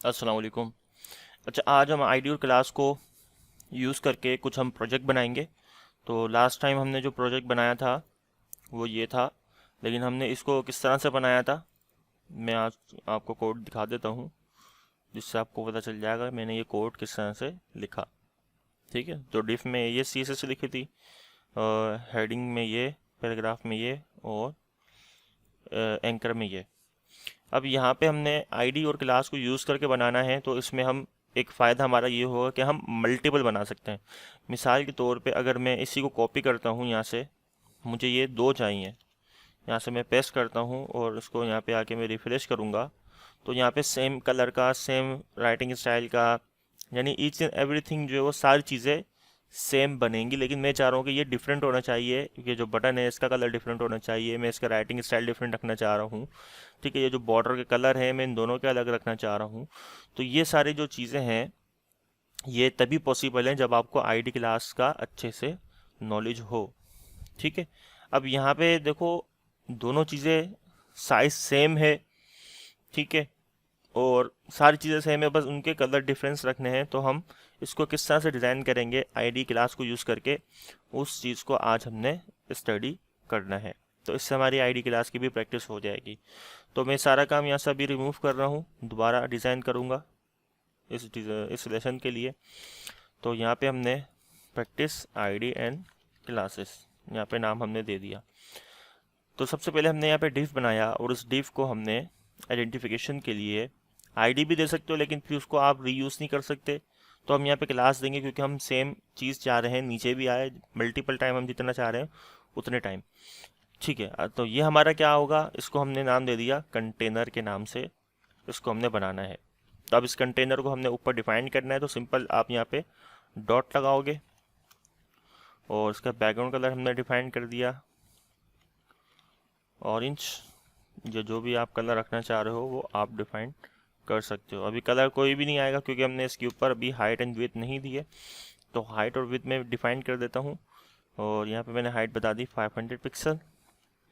अस्सलाम वालेकुम। अच्छा, आज हम आइडियल क्लास को यूज़ करके कुछ हम प्रोजेक्ट बनाएंगे। तो लास्ट टाइम हमने जो प्रोजेक्ट बनाया था वो ये था, लेकिन हमने इसको किस तरह से बनाया था मैं आज आपको कोड दिखा देता हूँ, जिससे आपको पता चल जाएगा मैंने ये कोड किस तरह से लिखा। ठीक है, तो डिफ में ये CSS से लिखी थी, हेडिंग में ये, पैराग्राफ में ये, और एंकर में ये। अब यहाँ पे हमने आईडी और क्लास को यूज़ करके बनाना है, तो इसमें हम एक फ़ायदा हमारा ये होगा कि हम मल्टीपल बना सकते हैं। मिसाल के तौर पे अगर मैं इसी को कॉपी करता हूँ यहाँ से, मुझे ये दो चाहिए, यहाँ से मैं पेस्ट करता हूँ और इसको यहाँ पे आके मैं रिफ्रेश करूँगा, तो यहाँ पे सेम कलर का, सेम राइटिंग स्टाइल का, यानी ईच एंड एवरीथिंग जो है वो सारी चीज़ें सेम बनेंगी। लेकिन मैं चाह रहा हूँ कि ये डिफरेंट होना चाहिए, क्योंकि जो बटन है इसका कलर डिफरेंट होना चाहिए, मैं इसका राइटिंग स्टाइल डिफरेंट रखना चाह रहा हूँ। ठीक है, ये जो बॉर्डर के कलर है मैं इन दोनों के अलग रखना चाह रहा हूँ। तो ये सारी जो चीज़ें हैं ये तभी पॉसिबल है जब आपको आईडी क्लास का अच्छे से नॉलेज हो। ठीक है, अब यहाँ पे देखो दोनों चीज़ें साइज सेम है। ठीक है, और सारी चीज़ें सेम है, बस उनके कलर डिफरेंस रखने हैं। तो हम इसको किस तरह से डिज़ाइन करेंगे आईडी क्लास को यूज़ करके, उस चीज़ को आज हमने स्टडी करना है। तो इससे हमारी आईडी क्लास की भी प्रैक्टिस हो जाएगी। तो मैं सारा काम यहाँ से अभी रिमूव कर रहा हूँ, दोबारा डिज़ाइन करूँगा इस लेसन के लिए। तो यहाँ पे हमने प्रैक्टिस आईडी एंड क्लासेस, यहाँ पे नाम हमने दे दिया। तो सबसे पहले हमने यहाँ पे डिफ बनाया, और उस डिफ को हमने आइडेंटिफिकेशन के लिए आईडी भी दे सकते हो, लेकिन फिर उसको आप रीयूज़ नहीं कर सकते। तो हम यहाँ पे क्लास देंगे, क्योंकि हम सेम चीज़ चाह रहे हैं नीचे भी आए मल्टीपल टाइम, हम जितना चाह रहे हैं उतने टाइम। ठीक है, तो ये हमारा क्या होगा, इसको हमने नाम दे दिया कंटेनर के नाम से, इसको हमने बनाना है। तो अब इस कंटेनर को हमने ऊपर डिफाइन करना है, तो सिंपल आप यहाँ पे डॉट लगाओगे, और इसका बैकग्राउंड कलर हमने डिफाइन कर दिया ऑरेंज। जो भी आप कलर रखना चाह रहे हो वो आप डिफाइन कर सकते हो। अभी कलर कोई भी नहीं आएगा, क्योंकि हमने इसके ऊपर अभी हाइट एंड विड्थ नहीं दी है। तो हाइट और विड्थ में डिफाइन कर देता हूँ, और यहाँ पे मैंने हाइट बता दी 500 पिक्सल,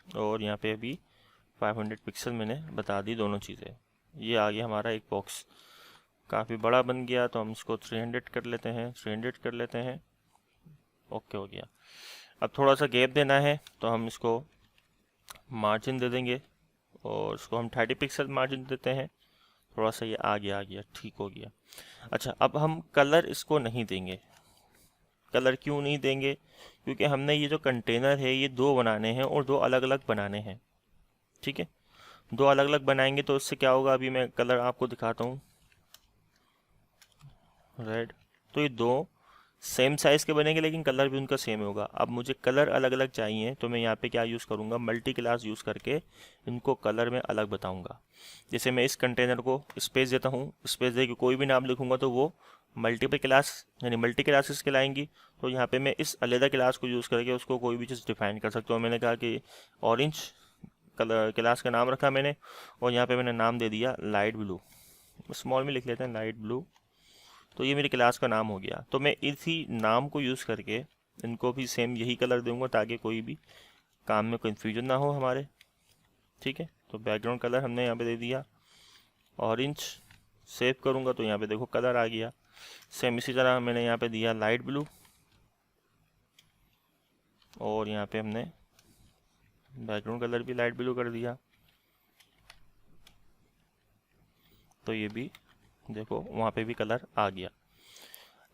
और यहाँ पे अभी 500 पिक्सल मैंने बता दी दोनों चीज़ें। ये आ गया हमारा एक बॉक्स, काफ़ी बड़ा बन गया, तो हम इसको 300 कर लेते हैं, 300 कर लेते हैं। ओके हो गया। अब थोड़ा सा गैप देना है, तो हम इसको मार्जिन दे देंगे, और इसको हम 30 पिक्सल मार्जिन देते हैं। थोड़ा सा ये आ गया, ठीक हो गया। अच्छा, अब हम कलर इसको नहीं देंगे। कलर क्यों नहीं देंगे? क्योंकि हमने ये जो कंटेनर है ये दो बनाने हैं, और दो अलग अलग बनाने हैं। ठीक है, दो अलग अलग बनाएंगे तो इससे क्या होगा, अभी मैं कलर आपको दिखाता हूँ। रेड, तो ये दो सेम साइज़ के बनेंगे, लेकिन कलर भी उनका सेम होगा। अब मुझे कलर अलग अलग चाहिए, तो मैं यहाँ पे क्या यूज़ करूँगा, मल्टी क्लास यूज़ करके इनको कलर में अलग बताऊँगा। जैसे मैं इस कंटेनर को स्पेस देता हूँ, स्पेस दे के कोई भी नाम लिखूँगा तो वो मल्टीपल क्लास यानी मल्टी क्लासेस कहलाएंगी। तो यहाँ पे मैं इस अलहदा क्लास को यूज़ करके उसको कोई भी चीज़ डिफाइन कर सकता हूँ। मैंने कहा कि ऑरेंज कलर क्लास का नाम रखा मैंने, और यहाँ पे मैंने नाम दे दिया लाइट ब्लू, स्मॉल में लिख लेते हैं लाइट ब्लू। तो ये मेरी क्लास का नाम हो गया। तो मैं इसी नाम को यूज़ करके इनको भी सेम यही कलर दूंगा, ताकि कोई भी काम में कन्फ्यूजन ना हो हमारे। ठीक है, तो बैकग्राउंड कलर हमने यहाँ पे दे दिया ऑरेंज। सेव करूँगा तो यहाँ पे देखो कलर आ गया। सेम इसी तरह मैंने यहाँ पे दिया लाइट ब्लू, और यहाँ पे हमने बैकग्राउंड कलर भी लाइट ब्लू कर दिया। तो ये भी देखो वहाँ पे भी कलर आ गया।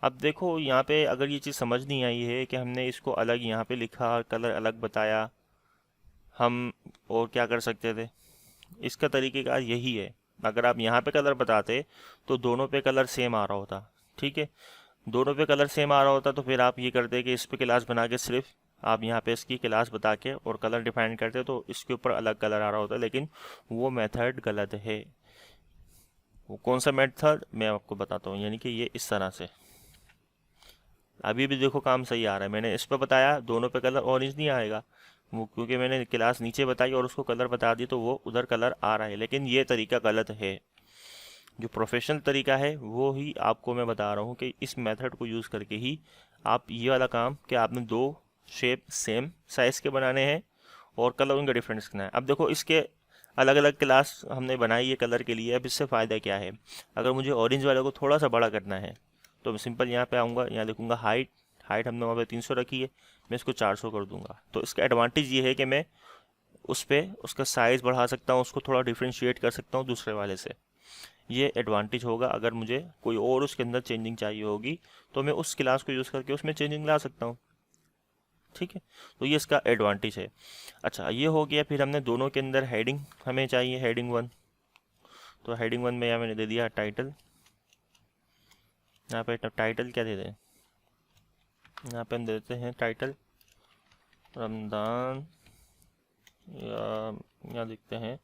अब देखो यहाँ पे अगर ये चीज़ समझ नहीं आई है कि हमने इसको अलग यहाँ पे लिखा, कलर अलग बताया, हम और क्या कर सकते थे, इसका तरीक़ेकार यही है। अगर आप यहाँ पे कलर बताते तो दोनों पे कलर सेम आ रहा होता। ठीक है, दोनों पे कलर सेम आ रहा होता, तो फिर आप ये करते कि इस पे क्लास बना के सिर्फ आप यहाँ पे इसकी क्लास बता के और कलर डिफाइन करते, तो इसके ऊपर अलग कलर आ रहा होता। लेकिन वो मेथड गलत है। वो कौन सा मेथड मैं आपको बताता हूँ, यानी कि ये इस तरह से। अभी भी देखो काम सही आ रहा है। मैंने इस पर बताया दोनों पे कलर ऑरेंज नहीं आएगा, वो क्योंकि मैंने क्लास नीचे बताई और उसको कलर बता दी, तो वो उधर कलर आ रहा है। लेकिन ये तरीका गलत है। जो प्रोफेशनल तरीका है वो ही आपको मैं बता रहा हूँ कि इस मेथड को यूज़ करके ही आप ये वाला काम कि आपने दो शेप सेम साइज़ के बनाने हैं और कलर उनका डिफरेंस करना है। अब देखो इसके अलग अलग क्लास हमने बनाई है कलर के लिए। अब इससे फ़ायदा क्या है, अगर मुझे ऑरेंज वाले को थोड़ा सा बड़ा करना है तो मैं सिंपल यहाँ पे आऊँगा, यहाँ लिखूँगा हाइट। हाइट हमने वहाँ पे 300 रखी है, मैं इसको 400 कर दूंगा। तो इसका एडवांटेज ये है कि मैं उस पर उसका साइज़ बढ़ा सकता हूँ, उसको थोड़ा डिफ्रेंशिएट कर सकता हूँ दूसरे वाले से। ये एडवांटेज होगा। अगर मुझे कोई और उसके अंदर चेंजिंग चाहिए होगी तो मैं उस क्लास को यूज़ करके उसमें चेंजिंग ला सकता हूँ। ठीक है, तो ये इसका एडवांटेज है। अच्छा, ये हो गया। फिर हमने दोनों के अंदर हेडिंग हमें चाहिए, हेडिंग 1। तो हेडिंग 1 में यहाँ मैंने दे दिया टाइटल। यहाँ पे टाइटल क्या दे दें, यहाँ पे हम दे देते हैं टाइटल रमदान, या यहाँ लिखते हैं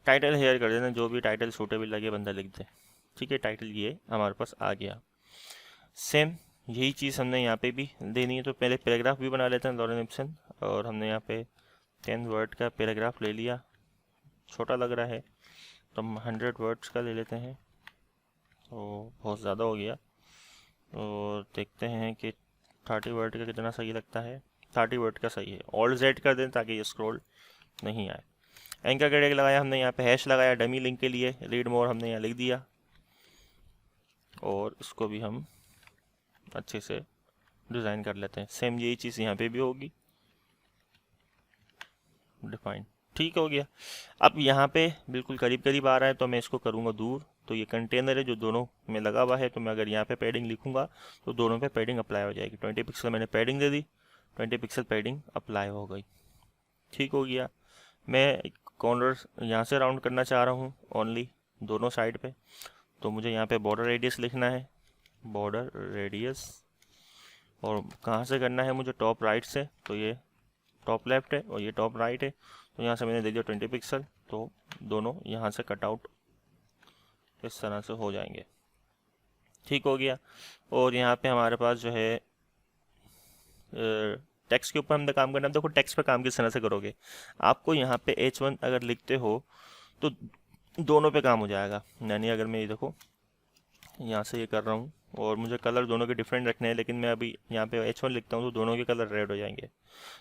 टाइटल हेयर कर देना, जो भी टाइटल सूटेबल लगे बंदा लिख दे। ठीक है, टाइटल ये हमारे पास आ गया। सेम यही चीज़ हमने यहाँ पे भी देनी है। तो पहले पैराग्राफ भी बना लेते हैं लॉरेन इब्सन, और हमने यहाँ पे 10 वर्ड का पैराग्राफ ले लिया। छोटा लग रहा है तो हम 100 वर्ड्स का ले लेते हैं, तो बहुत ज़्यादा हो गया। और देखते हैं कि 30 वर्ड का कितना सही लगता है। 30 वर्ड का सही है। ऑल जेड कर दें ताकि ये स्क्रॉल नहीं आए। एंकर का टैग लगाया हमने, यहाँ पे हैश लगाया डमी लिंक के लिए। रीड मोर हमने यहाँ लिख दिया, और इसको भी हम अच्छे से डिज़ाइन कर लेते हैं। सेम यही चीज़ यहाँ पे भी होगी, डिफाइन। ठीक हो गया। अब यहाँ पे बिल्कुल करीब करीब आ रहा है तो मैं इसको करूँगा दूर। तो ये कंटेनर है जो दोनों में लगा हुआ है, तो मैं अगर यहाँ पे पैडिंग लिखूँगा तो दोनों पे पैडिंग अप्लाई हो जाएगी। 20 पिक्सल मैंने पैडिंग दे दी, 20 पिक्सल पैडिंग अप्लाई हो गई। ठीक हो गया। मैं कॉर्नर यहाँ से राउंड करना चाह रहा हूँ ओनली, दोनों साइड पे। तो मुझे यहाँ पे बॉर्डर रेडियस लिखना है, बॉर्डर रेडियस। और कहाँ से करना है मुझे, टॉप राइट से। तो ये टॉप लेफ्ट है और ये टॉप राइट है, तो यहाँ से मैंने दे दिया 20 पिक्सल। तो दोनों यहाँ से कटआउट इस तरह से हो जाएंगे। ठीक हो गया। और यहाँ पे हमारे पास जो है टेक्स्ट के ऊपर हमने काम करना है। देखो टेक्स्ट पे काम किस तरह से करोगे, आपको यहाँ पे H1 अगर लिखते हो तो दोनों पे काम हो जाएगा। यानी अगर मैं ये देखो यहाँ से ये कर रहा हूँ और मुझे कलर दोनों के डिफरेंट रखने हैं, लेकिन मैं अभी यहाँ पे H1 लिखता हूँ तो दोनों के कलर रेड हो जाएंगे।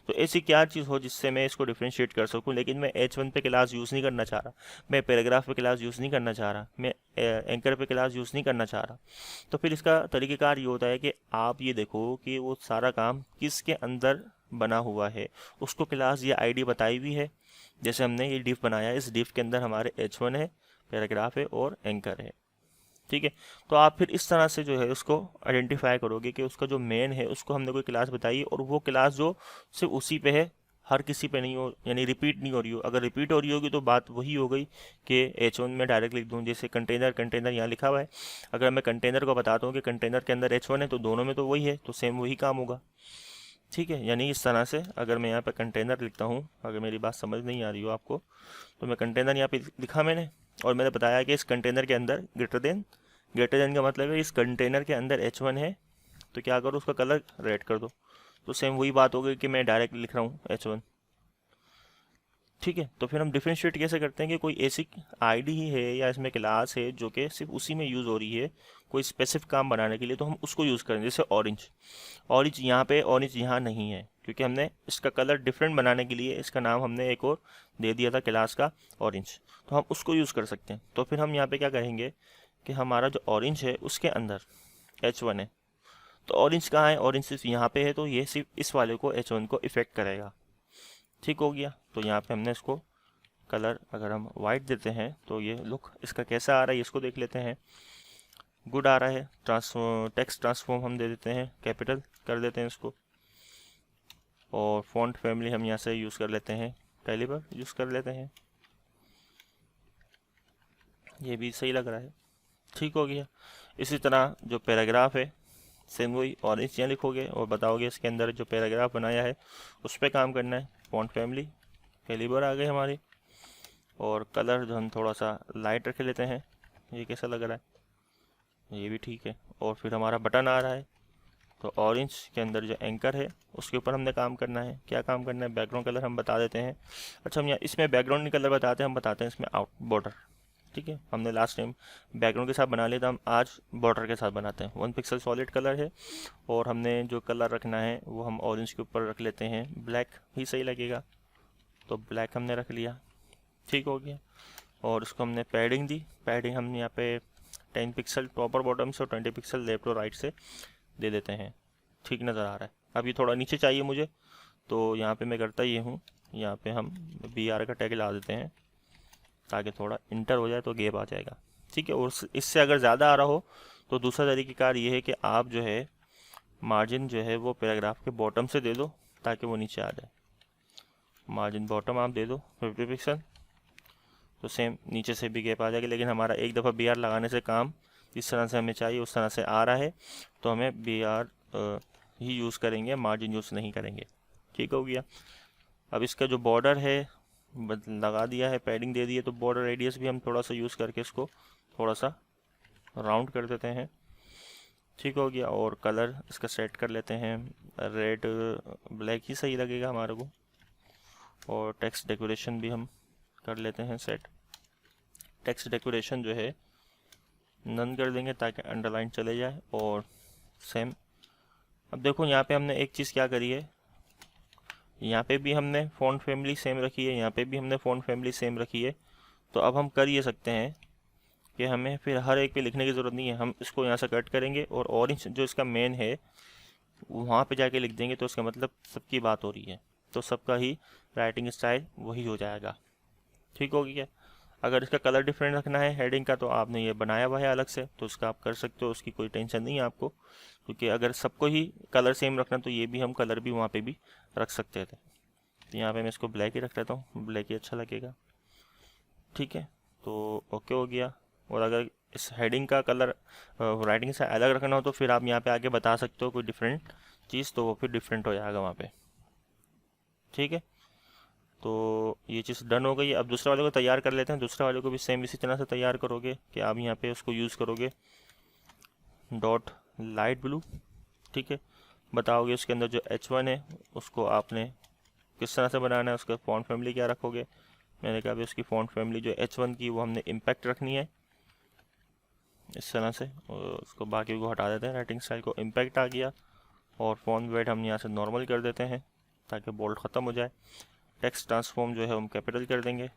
तो ऐसी क्या चीज़ हो जिससे मैं इसको डिफ्रेंशिएट कर सकूँ, लेकिन मैं H1 पे क्लास यूज़ नहीं करना चाह रहा, मैं पैराग्राफ पे क्लास यूज़ नहीं करना चाह रहा, मैं एंकर पे क्लास यूज़ नहीं करना चाह रहा। तो फिर इसका तरीक़ेकार ये होता है कि आप ये देखो कि वो सारा काम किसके अंदर बना हुआ है, उसको क्लास या आईडी बताई हुई है। जैसे हमने ये डिफ बनाया है, इस डिफ के अंदर हमारे H1 है, पैराग्राफ है और एंकर है। ठीक है, तो आप फिर इस तरह से जो है उसको आइडेंटिफाई करोगे कि उसका जो मेन है उसको हमने कोई क्लास बताई है, और वो क्लास जो सिर्फ उसी पे है, हर किसी पे नहीं हो, यानी रिपीट नहीं हो रही हो। अगर रिपीट हो रही होगी तो बात वही हो गई कि H1 में डायरेक्ट लिख दूँ। जैसे कंटेनर, कंटेनर यहाँ लिखा हुआ है, अगर मैं कंटेनर को बताता हूँ कि कंटेनर के अंदर H1 है तो दोनों में तो वही है, तो सेम वही काम होगा। ठीक है, यानी इस तरह से अगर मैं यहाँ पे कंटेनर लिखता हूँ, अगर मेरी बात समझ नहीं आ रही हो आपको, तो मैं कंटेनर यहाँ पे लिखा मैंने, और मैंने बताया कि इस कंटेनर के अंदर ग्रेटर देन का मतलब है इस कंटेनर के अंदर H1 है, तो क्या करो उसका कलर रेड कर दो। तो सेम वही बात हो गई कि मैं डायरेक्ट लिख रहा हूँ H1। ठीक है, तो फिर हम डिफ्रेंशिएट कैसे करते हैं कि कोई ऐसी आईडी ही है या इसमें क्लास है जो कि सिर्फ उसी में यूज़ हो रही है कोई स्पेसिफिक काम बनाने के लिए, तो हम उसको यूज़ करें। जैसे ऑरेंज, ऑरेंज यहाँ पे, ऑरेंज यहाँ नहीं है क्योंकि हमने इसका कलर डिफरेंट बनाने के लिए इसका नाम हमने एक और दे दिया था क्लास का ऑरेंज, तो हम उसको यूज़ कर सकते हैं। तो फिर हम यहाँ पे क्या करेंगे कि हमारा जो ऑरेंज है उसके अंदर H1 है, तो ऑरेंज कहाँ है, ऑरेंज सिर्फ यहाँ पे है, तो ये सिर्फ इस वाले को H1 को इफेक्ट करेगा। ठीक हो गया। तो यहाँ पे हमने इसको कलर अगर हम वाइट देते हैं तो ये लुक इसका कैसा आ रहा है इसको देख लेते हैं। गुड आ रहा है। टेक्स्ट ट्रांसफॉर्म हम दे देते हैं, कैपिटल कर देते हैं इसको, और फॉन्ट फैमिली हम यहाँ से यूज़ कर लेते हैं, कैलिबर यूज़ कर लेते हैं। ये भी सही लग रहा है। ठीक हो गया। इसी तरह जो पैराग्राफ है सेम वही ऑरेंज यहाँ लिखोगे और बताओगे इसके अंदर जो पैराग्राफ बनाया है उस पर काम करना है। फॉन्ट फैमिली, कैलिबर आ गए हमारे, और कलर जो हम थोड़ा सा लाइट रख लेते हैं। ये कैसा लग रहा है, ये भी ठीक है। और फिर हमारा बटन आ रहा है, तो ऑरेंज के अंदर जो एंकर है उसके ऊपर हमने काम करना है। क्या काम करना है, बैकग्राउंड कलर हम बता देते हैं। अच्छा, हम यहाँ इसमें बैकग्राउंड कलर बताते हैं, हम बताते हैं इसमें आउट बॉर्डर। ठीक है, हमने लास्ट टाइम बैकग्राउंड के साथ बना लिया था, हम आज बॉर्डर के साथ बनाते हैं। 1 पिक्सल सॉलिड कलर है, और हमने जो कलर रखना है वो हम ऑरेंज के ऊपर रख लेते हैं। ब्लैक ही सही लगेगा, तो ब्लैक हमने रख लिया। ठीक हो गया। और इसको हमने पैडिंग दी, पैडिंग हम यहाँ पे 10 पिक्सल टॉप और बॉटम से और 20 पिक्सल लेफ्ट और राइट से दे देते हैं। ठीक नज़र आ रहा है। अब ये थोड़ा नीचे चाहिए मुझे, तो यहाँ पे मैं करता ये हूँ, यहाँ पे हम BR का टैग ला देते हैं ताकि थोड़ा इंटर हो जाए तो गैप आ जाएगा। ठीक है। और इससे अगर ज़्यादा आ रहा हो तो दूसरा तरीक़ेकार ये है कि आप जो है मार्जिन जो है वो पैराग्राफ के बॉटम से दे दो ताकि वो नीचे आ जाए। मार्जिन बॉटम आप दे दो 50 पिक्सल, तो सेम नीचे से भी गैप आ जाएगा। लेकिन हमारा एक दफ़ा BR लगाने से काम जिस तरह से हमें चाहिए उस तरह से आ रहा है, तो हमें BR ही यूज़ करेंगे, मार्जिन यूज़ नहीं करेंगे। ठीक हो गया। अब इसका जो बॉर्डर है लगा दिया है, पैडिंग दे दी है, तो बॉर्डर रेडियस भी हम थोड़ा सा यूज़ करके इसको थोड़ा सा राउंड कर देते हैं। ठीक हो गया। और कलर इसका सेट कर लेते हैं, रेड ब्लैक ही सही लगेगा हमारे को। और टेक्स्ट डेकोरेशन भी हम कर लेते हैं सेट। टेक्स्ट डेकोरेशन जो है नन कर देंगे ताकि अंडरलाइन चले जाए। और सेम, अब देखो यहाँ पे हमने एक चीज़ क्या करी है, यहाँ पे भी हमने फ़ॉन्ट फैमिली सेम रखी है, यहाँ पे भी हमने फ़ॉन्ट फैमिली सेम रखी है। तो अब हम कर ये सकते हैं कि हमें फिर हर एक पे लिखने की ज़रूरत नहीं है, हम इसको यहाँ से कट करेंगे और ऑरेंज जो इसका मेन है वहाँ पे जाके लिख देंगे, तो इसका मतलब सबकी बात हो रही है, तो सबका ही राइटिंग स्टाइल वही हो जाएगा। ठीक हो गया। अगर इसका कलर डिफरेंट रखना है हेडिंग का, तो आपने ये बनाया हुआ है अलग से, तो उसका आप कर सकते हो, उसकी कोई टेंशन नहीं है आपको। क्योंकि अगर सबको ही कलर सेम रखना तो ये भी हम कलर भी वहाँ पे भी रख सकते थे। तो यहाँ पे मैं इसको ब्लैक ही रख लेता हूँ, ब्लैक ही अच्छा लगेगा। ठीक है, तो ओके हो गया। और अगर इस हेडिंग का कलर राइटिंग से अलग रखना हो तो फिर आप यहाँ पे आके बता सकते हो कोई डिफरेंट चीज़, तो वो फिर डिफरेंट हो जाएगा वहाँ पे। ठीक है, तो ये चीज़ डन हो गई। अब दूसरे वाले को तैयार कर लेते हैं। दूसरे वाले को भी सेम इसी तरह से तैयार करोगे कि आप यहाँ पे उसको यूज़ करोगे डॉट लाइट ब्लू। ठीक है, बताओगे उसके अंदर जो H1 है उसको आपने किस तरह से बनाना है, उसका फ़ॉन्ट फैमिली क्या रखोगे। मैंने कहा भी उसकी फ़ॉन्ट फैमिली जो H1 की वो हमने इम्पैक्ट रखनी है इस तरह से। और उसको बाकी को हटा देते हैं, राइटिंग स्टाइल को इम्पैक्ट आ गया। और फ़ॉन्ट वेट हम यहाँ से नॉर्मल कर देते हैं ताकि बोल्ड ख़त्म हो जाए। टेक्स्ट ट्रांसफॉर्म जो है हम कैपिटल कर देंगे।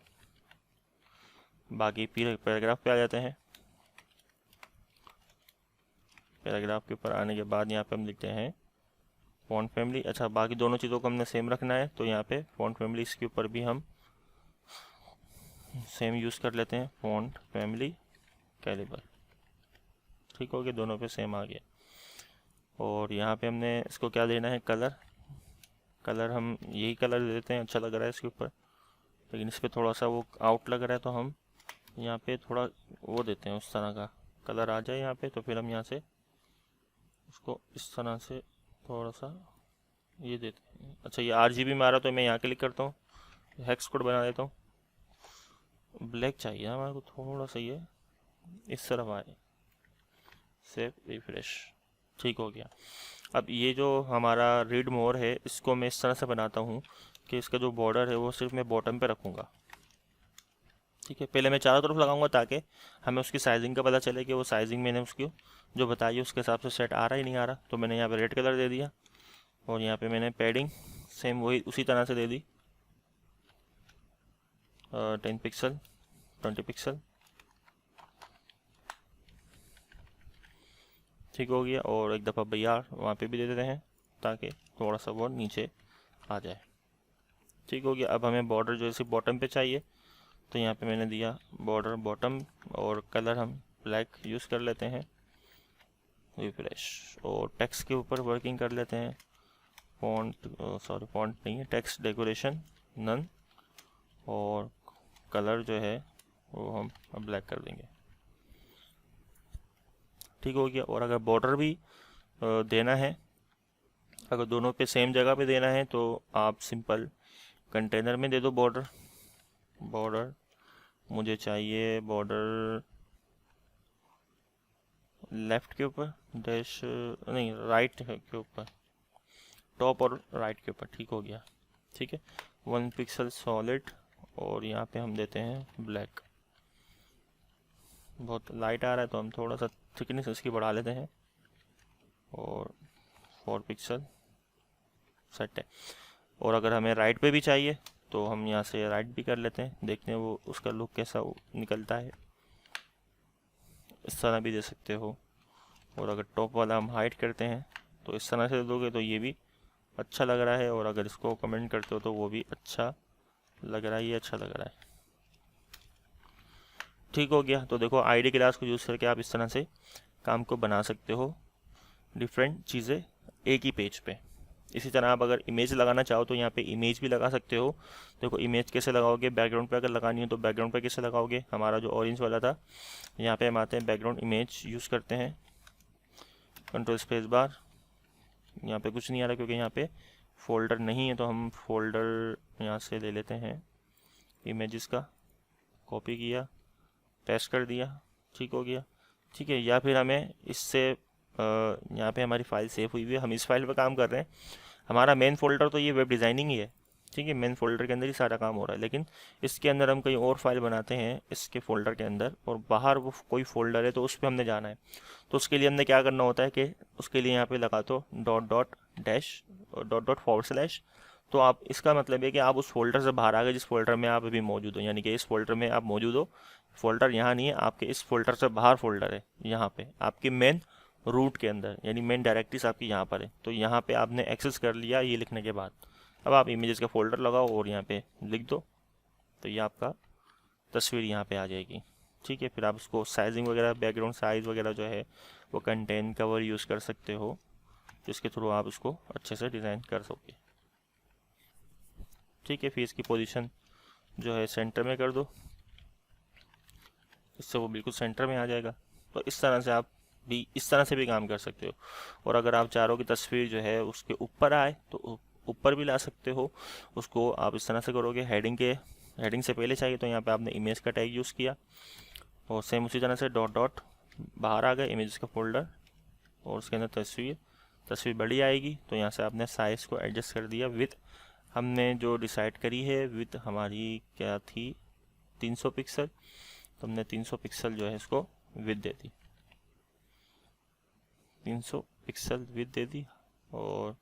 बाकी पैराग्राफ पे आ जाते हैं। पैराग्राफ के ऊपर आने के बाद यहाँ पे हम लिखते हैं फ़ॉन्ट फैमिली। अच्छा, बाकी दोनों चीज़ों को हमने सेम रखना है, तो यहाँ पे फ़ॉन्ट फैमिली इसके ऊपर भी हम सेम यूज़ कर लेते हैं, फ़ॉन्ट फैमिली कैलिबर। ठीक हो गया, दोनों पे सेम आ गया। और यहाँ पे हमने इसको क्या देना है, कलर। कलर हम यही कलर दे देते हैं, अच्छा लग रहा है इसके ऊपर, लेकिन इस पर थोड़ा सा वो आउट लग रहा है, तो हम यहाँ पे थोड़ा वो देते हैं, उस तरह का कलर आ जाए यहाँ पे। तो फिर हम यहाँ से उसको इस तरह से थोड़ा सा ये देते हैं। अच्छा, ये RGB में आ रहा, तो मैं यहाँ क्लिक करता हूँ, हेक्स कोड बना देता हूँ। ब्लैक चाहिए हमारे को, थोड़ा सा ये इस तरफ आए, सेव रिफ्रेश। ठीक हो गया। अब ये जो हमारा रीड मोर है इसको मैं इस तरह से बनाता हूँ कि इसका जो बॉर्डर है वो सिर्फ मैं बॉटम पे रखूँगा। ठीक है, पहले मैं चारों तरफ लगाऊंगा ताकि हमें उसकी साइजिंग का पता चले कि वो साइजिंग मैंने उसकी जो बताई है उसके हिसाब से सेट आ रहा ही नहीं आ रहा। तो मैंने यहाँ पे रेड कलर दे दिया और यहाँ पे मैंने पैडिंग सेम वही उसी तरह से दे दी, 10 पिक्सल 20 पिक्सल। ठीक हो गया। और एक दफ़ा BR वहाँ पे भी दे देते हैं ताकि थोड़ा सा वो नीचे आ जाए। ठीक हो गया। अब हमें बॉर्डर जो है सिर्फ बॉटम पे चाहिए, तो यहाँ पे मैंने दिया बॉर्डर बॉटम और कलर हम ब्लैक यूज़ कर लेते हैं, रिफ्रेश। और टेक्स्ट के ऊपर वर्किंग कर लेते हैं, फॉन्ट फॉन्ट नहीं है, टेक्स्ट डेकोरेशन नन। और कलर जो है वो हम ब्लैक कर देंगे। ठीक हो गया। और अगर बॉर्डर भी देना है, अगर दोनों पे सेम जगह पे देना है, तो आप सिंपल कंटेनर में दे दो बॉर्डर। बॉर्डर मुझे चाहिए बॉर्डर लेफ़्ट के ऊपर, डैश नहीं राइट के ऊपर, टॉप और राइट के ऊपर। ठीक हो गया। ठीक है, 1 पिक्सल सॉलिड। और यहाँ पे हम देते हैं ब्लैक। बहुत लाइट आ रहा है तो हम थोड़ा सा थिकनेस इसकी बढ़ा लेते हैं। और 4 पिक्सल सेट है। और अगर हमें राइट पे भी चाहिए तो हम यहाँ से राइट भी कर लेते हैं, देखते हैं वो उसका लुक कैसा निकलता है। इस तरह भी दे सकते हो, और अगर टॉप वाला हम हाइड करते हैं तो इस तरह से दोगे तो ये भी अच्छा लग रहा है, और अगर इसको कमेंट करते हो तो वो भी अच्छा लग रहा है, ये अच्छा लग रहा है। ठीक हो गया। तो देखो आईडी क्लास को यूज़ करके आप इस तरह से काम को बना सकते हो, डिफरेंट चीज़ें एक ही पेज पे। इसी तरह आप अगर इमेज लगाना चाहो तो यहाँ पे इमेज भी लगा सकते हो। देखो इमेज कैसे लगाओगे, बैकग्राउंड पे अगर लगानी है तो बैकग्राउंड पे कैसे लगाओगे। हमारा जो ऑरेंज वाला था, यहाँ पे हम आते हैं बैकग्राउंड इमेज यूज़ करते हैं, कंट्रोल स्पेस बार। यहाँ पे कुछ नहीं आ रहा क्योंकि यहाँ पे फोल्डर नहीं है, तो हम फोल्डर यहाँ से ले लेते हैं इमेजेस का, कॉपी किया, पेस्ट कर दिया, ठीक हो गया। ठीक है, या फिर हमें इससे यहाँ पे हमारी फाइल सेव हुई हुई है, हम इस फाइल पर काम कर रहे हैं। हमारा मेन फोल्डर तो ये वेब डिज़ाइनिंग ही है, ठीक है, मेन फोल्डर के अंदर ही सारा काम हो रहा है। लेकिन इसके अंदर हम कहीं और फाइल बनाते हैं इसके फोल्डर के अंदर, और बाहर वो कोई फोल्डर है तो उस पर हमने जाना है। तो उसके लिए हमने क्या करना होता है कि उसके लिए यहाँ पे लगा दो dot dot dash dot dot forward slash. तो आप इसका मतलब है कि आप उस फोल्डर से बाहर आ गए जिस फोल्डर में आप अभी मौजूद हो, यानी कि इस फोल्डर में आप मौजूद हो। फोल्डर यहाँ नहीं है, आपके इस फोल्डर से बाहर फोल्डर है, यहाँ पे आपकी मेन रूट के अंदर, यानी मेन डायरेक्टरीज आपकी यहाँ पर है। तो यहाँ पे आपने एक्सेस कर लिया ये लिखने के बाद, अब आप इमेजेस का फोल्डर लगाओ और यहाँ पे लिख दो, तो ये आपका तस्वीर यहाँ पे आ जाएगी। ठीक है, फिर आप उसको साइजिंग वगैरह, बैकग्राउंड साइज़ वगैरह जो है वो कंटेंट कवर यूज़ कर सकते हो, जिसके थ्रू आप उसको अच्छे से डिज़ाइन कर सकोगे। ठीक है, फिर इसकी पोजीशन जो है सेंटर में कर दो, इससे वो बिल्कुल सेंटर में आ जाएगा। तो इस तरह से आप भी इस तरह से भी काम कर सकते हो। और अगर आप चाह रहे हो कि तस्वीर जो है उसके ऊपर आए तो ऊपर भी ला सकते हो। उसको आप इस तरह से करोगे, हेडिंग से पहले चाहिए तो यहाँ पे आपने इमेज का टैग यूज़ किया, और सेम उसी तरह से डॉट डॉट बाहर आ गए इमेज का फोल्डर, और उसके अंदर तस्वीर बड़ी आएगी। तो यहाँ से आपने साइज़ को एडजस्ट कर दिया। विथ हमने जो डिसाइड करी है, विथ हमारी क्या थी 300 पिक्सल, तो हमने 300 पिक्सल जो है इसको विथ दे दी, 300 पिक्सल विथ दे दी। और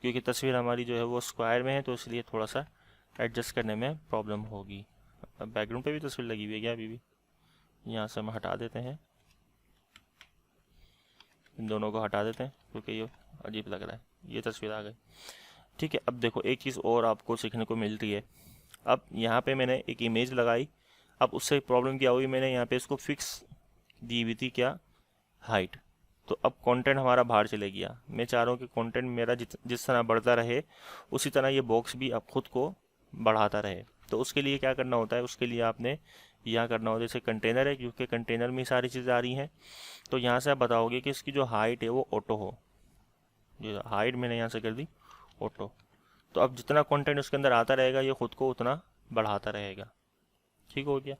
क्योंकि तस्वीर हमारी जो है वो स्क्वायर में है तो इसलिए थोड़ा सा एडजस्ट करने में प्रॉब्लम होगी। अब बैकग्राउंड पे भी तस्वीर लगी हुई है क्या अभी भी, यहाँ से हम हटा देते हैं, इन दोनों को हटा देते हैं क्योंकि ये अजीब लग रहा है। ये तस्वीर आ गई। ठीक है, अब देखो एक चीज़ और आपको सीखने को मिलती है। अब यहाँ पे मैंने एक इमेज लगाई, अब उससे प्रॉब्लम क्या हुई, मैंने यहाँ पे इसको फिक्स दी हुई थी क्या, हाइट। तो अब कंटेंट हमारा बाहर चले गया। मैं चाह रहा हूँ कि कंटेंट मेरा जिस तरह बढ़ता रहे उसी तरह ये बॉक्स भी अब खुद को बढ़ाता रहे। तो उसके लिए क्या करना होता है, उसके लिए आपने यहाँ करना होता है, जैसे कंटेनर है क्योंकि कंटेनर में सारी चीज़ें आ रही हैं, तो यहाँ से आप बताओगे कि इसकी जो हाइट है वो ऑटो हो। जो हाइट मैंने यहाँ से कर दी ऑटो, तो अब जितना कंटेंट उसके अंदर आता रहेगा ये खुद को उतना बढ़ाता रहेगा। ठीक हो गया।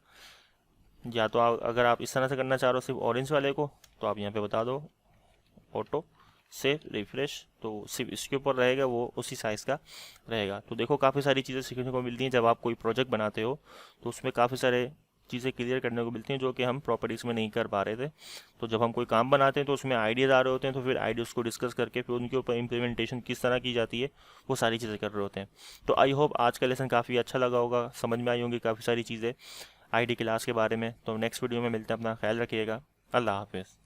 या तो अगर आप इस तरह से करना चाह रहे हो सिर्फ ऑरेंज वाले को, तो आप यहाँ पे बता दो ऑटो सेव रिफ्रेश, तो सिर्फ इसके ऊपर रहेगा, वो उसी साइज़ का रहेगा। तो देखो काफ़ी सारी चीज़ें सीखने को मिलती हैं जब आप कोई प्रोजेक्ट बनाते हो, तो उसमें काफ़ी सारे चीज़ें क्लियर करने को मिलती हैं जो कि हम प्रॉपर्टीज़ में नहीं कर पा रहे थे। तो जब हम कोई काम बनाते हैं तो उसमें आइडियाज़ आ रहे होते हैं, तो फिर आइडियाज़ को डिस्कस करके फिर उनके ऊपर इम्प्लीमेंटेशन किस तरह की जाती है वो सारी चीज़ें कर रहे होते हैं। तो आई होप आज का लेसन काफ़ी अच्छा लगा होगा, समझ में आई होंगी काफ़ी सारी चीज़ें आईडी क्लास के बारे में। तो नेक्स्ट वीडियो में मिलते हैं, अपना ख्याल रखिएगा, अल्लाह हाफिज़।